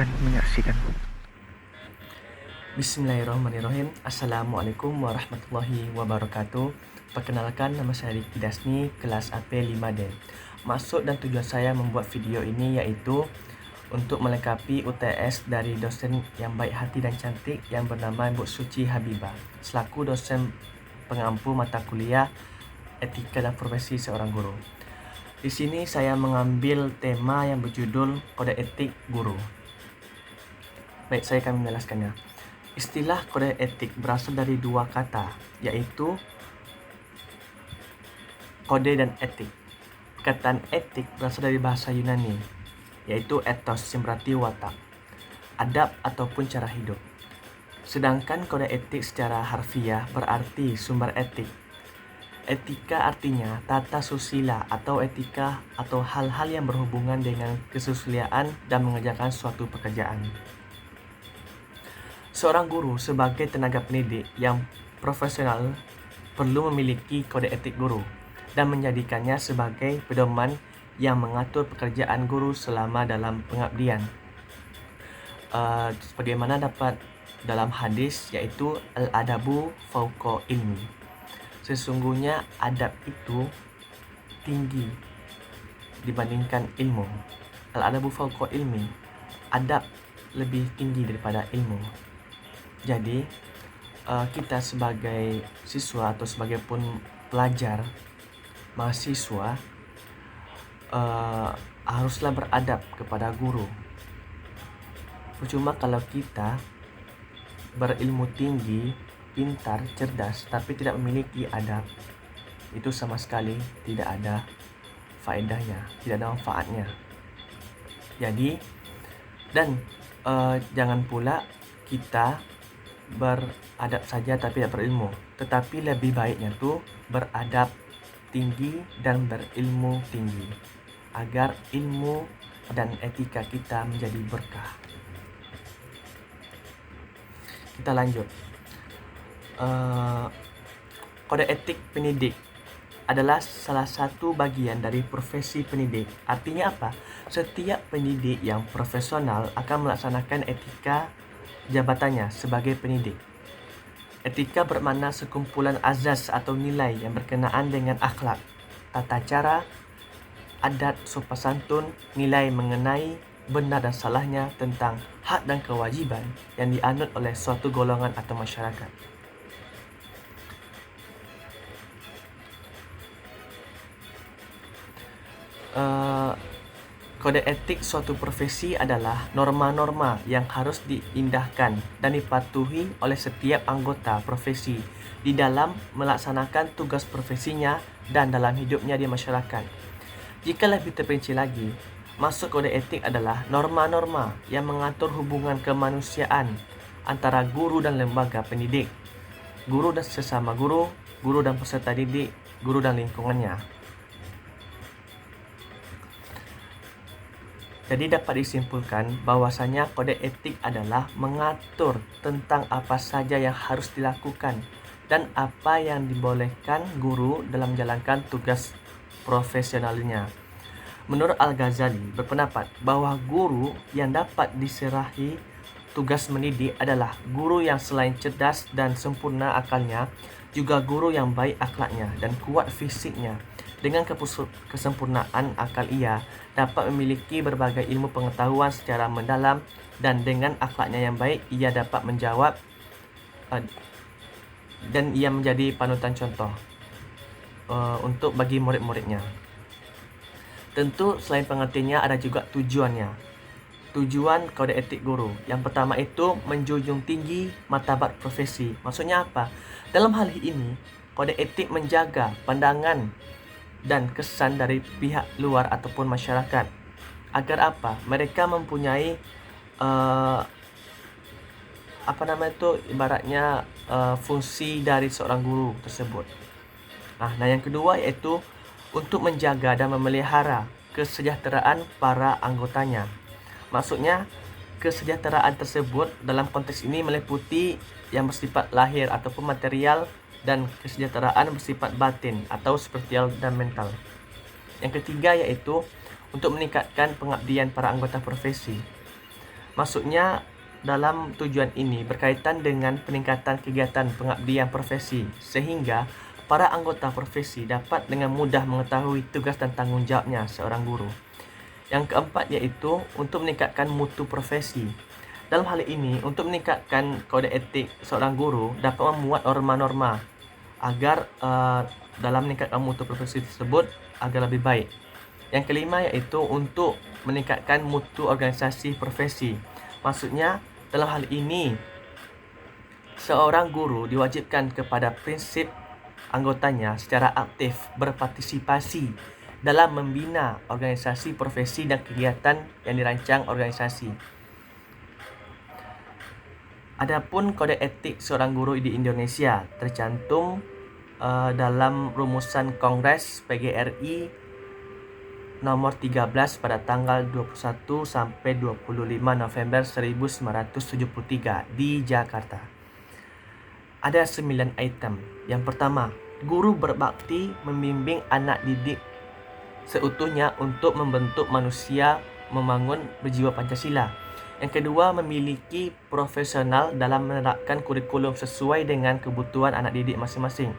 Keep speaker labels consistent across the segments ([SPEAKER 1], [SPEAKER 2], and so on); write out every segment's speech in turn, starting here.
[SPEAKER 1] akan menyaksikan.
[SPEAKER 2] Bismillahirrahmanirrahim. Assalamualaikum warahmatullahi wabarakatuh. Perkenalkan, nama saya Riki Dasni, kelas AP 5D. Maksud dan tujuan saya membuat video ini yaitu untuk melengkapi UTS dari dosen yang baik hati dan cantik yang bernama Ibu Suci Habibah, selaku dosen pengampu mata kuliah Etika dan Profesi Seorang Guru. Di sini saya mengambil tema yang berjudul Kode Etik Guru. Baik, saya akan menjelaskannya. Istilah kode etik berasal dari dua kata, yaitu kode dan etik. Perkataan etik berasal dari bahasa Yunani, yaitu ethos yang berarti watak, adab ataupun cara hidup. Sedangkan kode etik secara harfiah berarti sumber etik. Etika artinya tata susila atau etika atau hal-hal yang berhubungan dengan kesusilaan dan mengerjakan suatu pekerjaan. Seorang guru sebagai tenaga pendidik yang profesional perlu memiliki kode etik guru dan menjadikannya sebagai pedoman yang mengatur pekerjaan guru selama dalam pengabdian. Sebagaimana dapat dalam hadis, yaitu al-adabu fauqa ilmi. Sesungguhnya adab itu tinggi dibandingkan ilmu. Al-adabu fauqa ilmi. Adab lebih tinggi daripada ilmu. Jadi kita sebagai siswa atau sebagai pun pelajar, mahasiswa, haruslah beradab kepada guru. Percuma kalau kita berilmu tinggi, pintar, cerdas, tapi tidak memiliki adab. Itu sama sekali tidak ada faedahnya, tidak ada manfaatnya. Jadi, dan jangan pula kita beradab saja tapi tidak berilmu, tetapi lebih baiknya tuh beradab tinggi dan berilmu tinggi agar ilmu dan etika kita menjadi berkah. Kita lanjut. Kode etik pendidik adalah salah satu bagian dari profesi pendidik. Artinya apa? Setiap pendidik yang profesional akan melaksanakan etika jabatannya sebagai pendidik. Etika bermakna sekumpulan azas atau nilai yang berkenaan dengan akhlak, tata cara, adat, sopan santun, nilai mengenai benar dan salahnya tentang hak dan kewajiban yang dianut oleh suatu golongan atau masyarakat. Kode etik suatu profesi adalah norma-norma yang harus diindahkan dan dipatuhi oleh setiap anggota profesi di dalam melaksanakan tugas profesinya dan dalam hidupnya di masyarakat. Jika lebih terperinci lagi, maksud kode etik adalah norma-norma yang mengatur hubungan kemanusiaan antara guru dan lembaga pendidik, guru dan sesama guru, guru dan peserta didik, guru dan lingkungannya. Jadi dapat disimpulkan bahwasanya kode etik adalah mengatur tentang apa saja yang harus dilakukan dan apa yang dibolehkan guru dalam menjalankan tugas profesionalnya. Menurut Al-Ghazali berpendapat bahwa guru yang dapat diserahi tugas mendidik adalah guru yang selain cerdas dan sempurna akalnya, juga guru yang baik akhlaknya dan kuat fisiknya. Dengan kesempurnaan akal ia dapat memiliki berbagai ilmu pengetahuan secara mendalam, dan dengan akhlaknya yang baik ia dapat menjawab dan ia menjadi panutan contoh untuk bagi murid-muridnya. Tentu selain pengertiannya ada juga tujuannya. Tujuan kode etik guru. Yang pertama itu menjunjung tinggi martabat profesi. Maksudnya apa? Dalam hal ini, kode etik menjaga pandangan dan kesan dari pihak luar ataupun masyarakat. Agar apa? Mereka mempunyai ibaratnya fungsi dari seorang guru tersebut. Nah, yang kedua yaitu untuk menjaga dan memelihara kesejahteraan para anggotanya. Maksudnya, kesejahteraan tersebut dalam konteks ini meliputi yang bersifat lahir ataupun material dan kesejahteraan bersifat batin atau spiritual dan mental. Yang ketiga yaitu untuk meningkatkan pengabdian para anggota profesi. Maksudnya dalam tujuan ini berkaitan dengan peningkatan kegiatan pengabdian profesi sehingga para anggota profesi dapat dengan mudah mengetahui tugas dan tanggung jawabnya seorang guru. Yang keempat yaitu untuk meningkatkan mutu profesi. Dalam hal ini, untuk meningkatkan kode etik seorang guru dapat memuat norma-norma agar dalam meningkatkan mutu profesi tersebut agar lebih baik. Yang kelima yaitu untuk meningkatkan mutu organisasi profesi. Maksudnya dalam hal ini seorang guru diwajibkan kepada prinsip anggotanya secara aktif berpartisipasi dalam membina organisasi profesi dan kegiatan yang dirancang organisasi. Adapun kode etik seorang guru di Indonesia tercantum dalam rumusan Kongres PGRI nomor 13 pada tanggal 21 sampai 25 November 1973 di Jakarta. Ada 9 item. Yang pertama, guru berbakti membimbing anak didik seutuhnya untuk membentuk manusia membangun berjiwa Pancasila. Yang kedua, memiliki profesional dalam menerapkan kurikulum sesuai dengan kebutuhan anak didik masing-masing.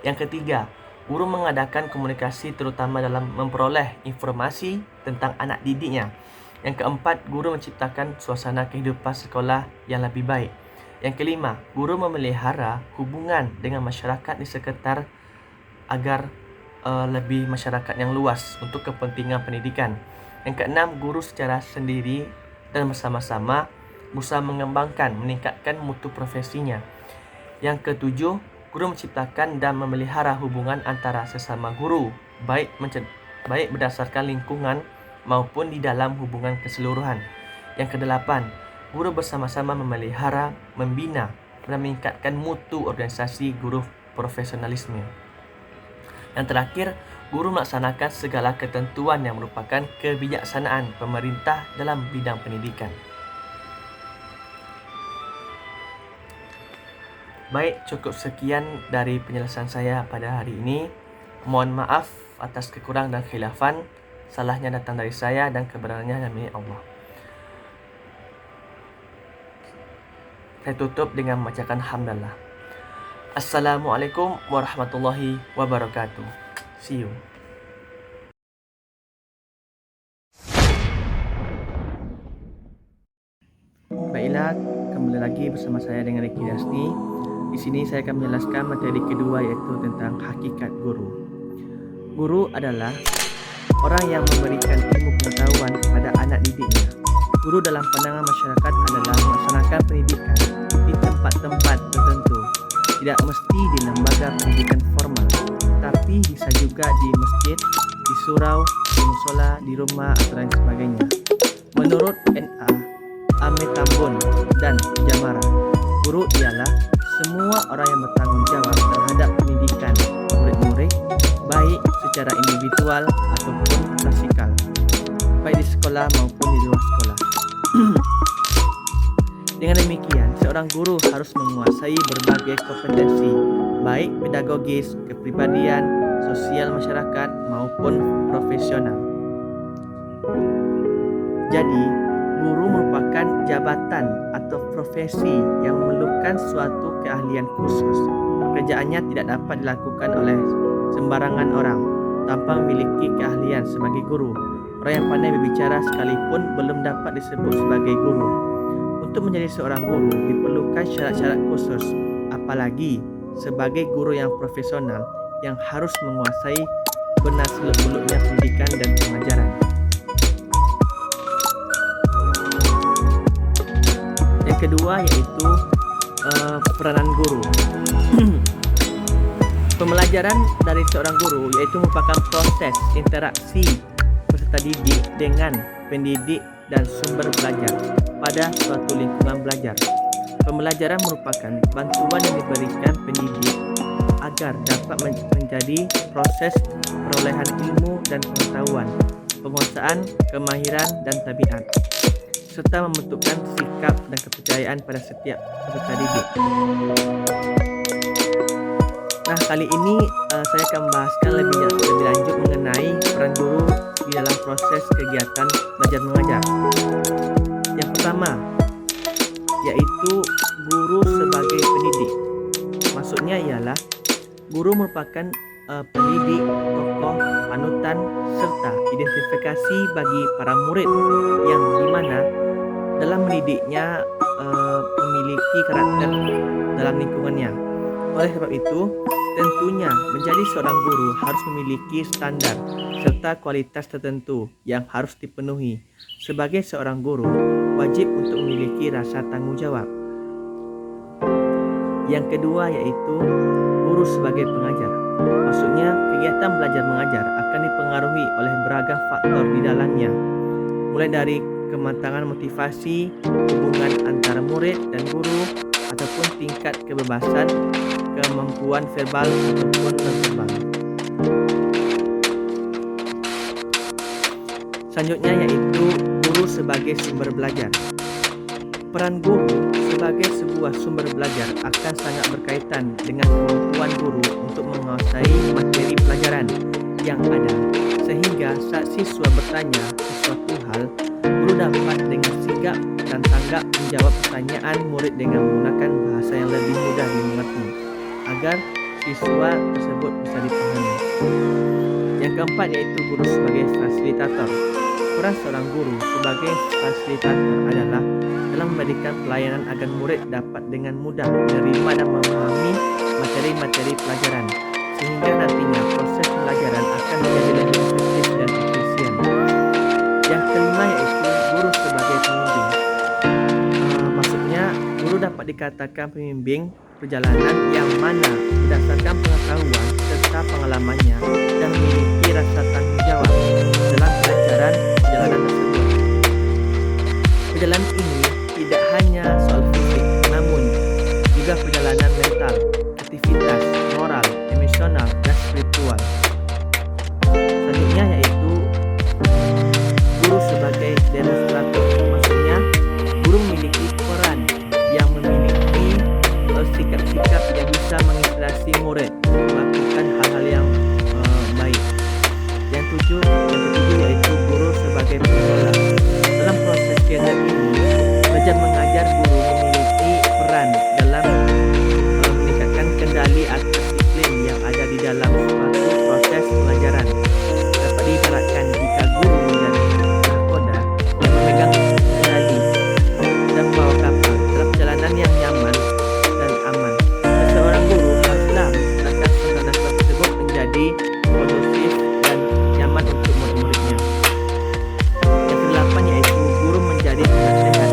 [SPEAKER 2] Yang ketiga, guru mengadakan komunikasi terutama dalam memperoleh informasi tentang anak didiknya. Yang keempat, guru menciptakan suasana kehidupan sekolah yang lebih baik. Yang kelima, guru memelihara hubungan dengan masyarakat di sekitar agar lebih masyarakat yang luas untuk kepentingan pendidikan. Yang keenam, guru secara sendiri dan bersama-sama berusaha mengembangkan, meningkatkan mutu profesinya. Yang ketujuh, guru menciptakan dan memelihara hubungan antara sesama guru, baik berdasarkan lingkungan maupun di dalam hubungan keseluruhan. Yang kedelapan, guru bersama-sama memelihara, membina, dan meningkatkan mutu organisasi guru profesionalisme. Yang terakhir, guru melaksanakan segala ketentuan yang merupakan kebijaksanaan pemerintah dalam bidang pendidikan. Baik, cukup sekian dari penjelasan saya pada hari ini. Mohon maaf atas kekurangan dan khilafan. Salahnya datang dari saya dan kebenarannya dari milik Allah. Saya tutup dengan membacakan hamdalah. Assalamualaikum warahmatullahi wabarakatuh. See you. Baiklah, kembali lagi bersama saya dengan Ricky Dasni. Di sini saya akan menjelaskan materi kedua yaitu tentang hakikat guru. Guru adalah orang yang memberikan ilmu pengetahuan kepada anak didiknya. Guru dalam pandangan masyarakat adalah melaksanakan pendidikan di tempat-tempat tertentu. Tidak mesti di lembaga pendidikan formal, tapi bisa juga di masjid, di surau, di musola, di rumah, atau lain sebagainya. Menurut N.A. Amit Tambun dan Jamara, guru ialah semua orang yang bertanggung jawab terhadap pendidikan murid-murid, baik secara individual ataupun klasikal, baik di sekolah maupun di luar sekolah. Dengan demikian, seorang guru harus menguasai berbagai kompetensi, baik pedagogis, kepribadian, sosial masyarakat, maupun profesional. Jadi, guru merupakan jabatan atau profesi yang memerlukan suatu keahlian khusus. Pekerjaannya tidak dapat dilakukan oleh sembarangan orang tanpa memiliki keahlian sebagai guru. Orang yang pandai berbicara sekalipun belum dapat disebut sebagai guru. Untuk menjadi seorang guru diperlukan syarat-syarat khusus, apalagi sebagai guru yang profesional yang harus menguasai benar seluk-beluknya pendidikan dan pengajaran. Yang kedua yaitu peranan guru. Pembelajaran dari seorang guru yaitu merupakan proses interaksi peserta didik dengan pendidik dan sumber belajar pada suatu lingkungan belajar. Pembelajaran merupakan bantuan yang diberikan pendidik agar dapat menjadi proses perolehan ilmu dan pengetahuan, penguasaan, kemahiran, dan tabiat, serta membentukkan sikap dan kepercayaan pada setiap peserta didik. Nah, kali ini saya akan membahaskan lebih lanjut mengenai peran guru di dalam proses kegiatan belajar mengajar. Yang pertama pertama yaitu guru sebagai pendidik. Maksudnya ialah guru merupakan pendidik, tokoh, panutan, serta identifikasi bagi para murid yang dimana dalam mendidiknya memiliki karakter dalam lingkungannya. Oleh sebab itu, tentunya menjadi seorang guru harus memiliki standar serta kualitas tertentu yang harus dipenuhi. Sebagai seorang guru, wajib untuk memiliki rasa tanggung jawab. Yang kedua yaitu guru sebagai pengajar. Maksudnya kegiatan belajar mengajar akan dipengaruhi oleh beragam faktor di dalamnya, mulai dari kematangan motivasi, hubungan antara murid dan guru, ataupun tingkat kebebasan, kemampuan verbal ataupun non-verbal. Selanjutnya yaitu guru sebagai sumber belajar. Peran guru sebagai sebuah sumber belajar akan sangat berkaitan dengan kemampuan guru untuk menguasai materi pelajaran yang ada, sehingga saat siswa bertanya sesuatu hal, guru dapat dengan sigap dan tanggap menjawab pertanyaan murid dengan menggunakan bahasa yang lebih mudah dimengerti, agar siswa tersebut bisa dipahami. Yang keempat yaitu guru sebagai fasilitator. Peran seorang guru sebagai fasilitator adalah dalam memberikan pelayanan agar murid dapat dengan mudah menerima dan memahami materi-materi pelajaran, sehingga nantinya proses pembelajaran akan menjadi lebih efektif dan efisien. Yang kelima yaitu guru sebagai pembimbing. Maksudnya guru dapat dikatakan pembimbing perjalanan yang mana berdasarkan pengetahuan serta pengalamannya dan memiliki rasa tanggung jawab dalam pelajaran perjalanan tersebut. Perjalanan ini tidak hanya soal fisik, namun juga perjalanan mental, aktivitas, moral, emosional, dan spiritual. Selanjutnya yaitu guru sebagai demonstrator. Maksudnya guru memiliki peran yang memiliki sikap-sikap yang bisa menginspirasi murid melakukan hal-hal yang baik. Yang ketujuh yaitu guru sebagai pengelola. Dalam proses kegiatan ini, belajar mengajar guru memiliki peran dalam meningkatkan kendali atas iklim yang ada di dalam suatu proses pelajaran. Dapat diibaratkan jika guru menjadi nahkoda yang memegang kendali dan membawa kapal dalam perjalanan yang nyaman dan aman. Seorang guru haruslah menciptakan suasana tersebut menjadi kondusif dan nyaman untuk murid-muridnya. Yang kedelapan yaitu guru menjadi penasehat.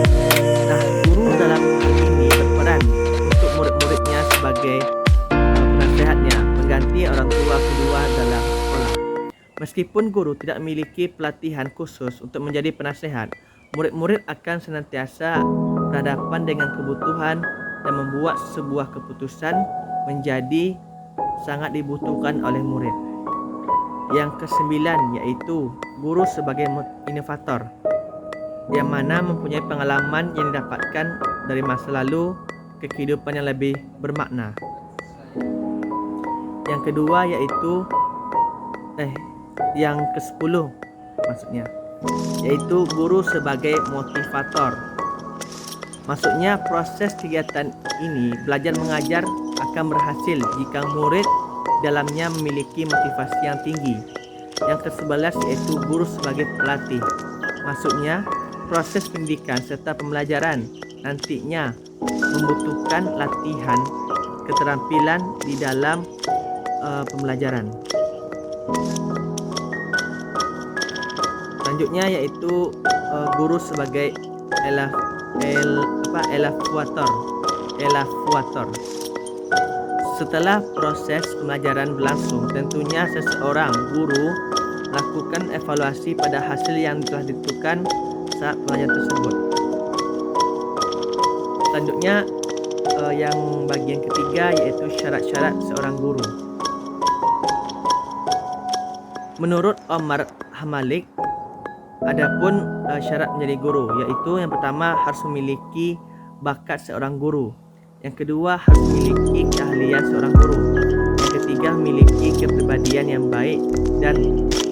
[SPEAKER 2] Nah, guru dalam hal ini berperan untuk murid-muridnya sebagai penasehatnya, mengganti orang tua kedua dalam sekolah. Meskipun guru tidak memiliki pelatihan khusus untuk menjadi penasehat, murid-murid akan senantiasa berhadapan dengan kebutuhan dan membuat sebuah keputusan menjadi sangat dibutuhkan oleh murid. Yang kesembilan yaitu guru sebagai inovator, yang mana mempunyai pengalaman yang didapatkan dari masa lalu ke kehidupan yang lebih bermakna. Yang kedua yaitu yang ke-10 maksudnya yaitu guru sebagai motivator. Maksudnya proses kegiatan ini belajar mengajar akan berhasil jika murid dalamnya memiliki motivasi yang tinggi. Yang ke-11 yaitu guru sebagai pelatih. Maksudnya proses pendidikan serta pembelajaran nantinya membutuhkan latihan keterampilan di dalam pembelajaran. Selanjutnya yaitu guru sebagai evaluator. Setelah proses pembelajaran berlangsung, tentunya seseorang guru melakukan evaluasi pada hasil yang telah ditentukan saat pelajaran tersebut. Selanjutnya yang bagian ketiga yaitu syarat-syarat seorang guru. Menurut Omar Hamalik, adapun syarat menjadi guru yaitu yang pertama harus memiliki bakat seorang guru, yang kedua harus memiliki keahlian seorang guru, yang ketiga ketiga, memiliki kepribadian yang baik dan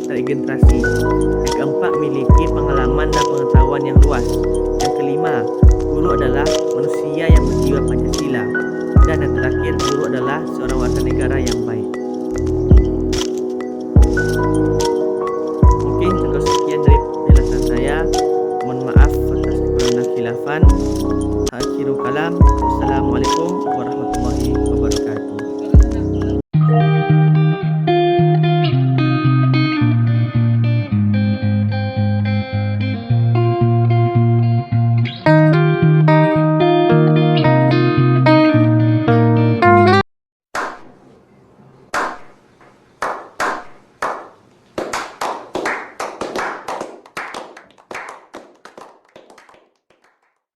[SPEAKER 2] terintegrasi. Yang keempat, memiliki pengalaman dan pengetahuan yang luas. Yang kelima, guru adalah manusia yang berjiwa Pancasila. Dan yang terakhir, guru adalah seorang warga negara yang baik. Mungkin cukup sekian dari penjelasan saya. Mohon maaf atas kekurangan dan khilafan. Akhirul kalam. Assalamualaikum warahmatullahi wabarakatuh.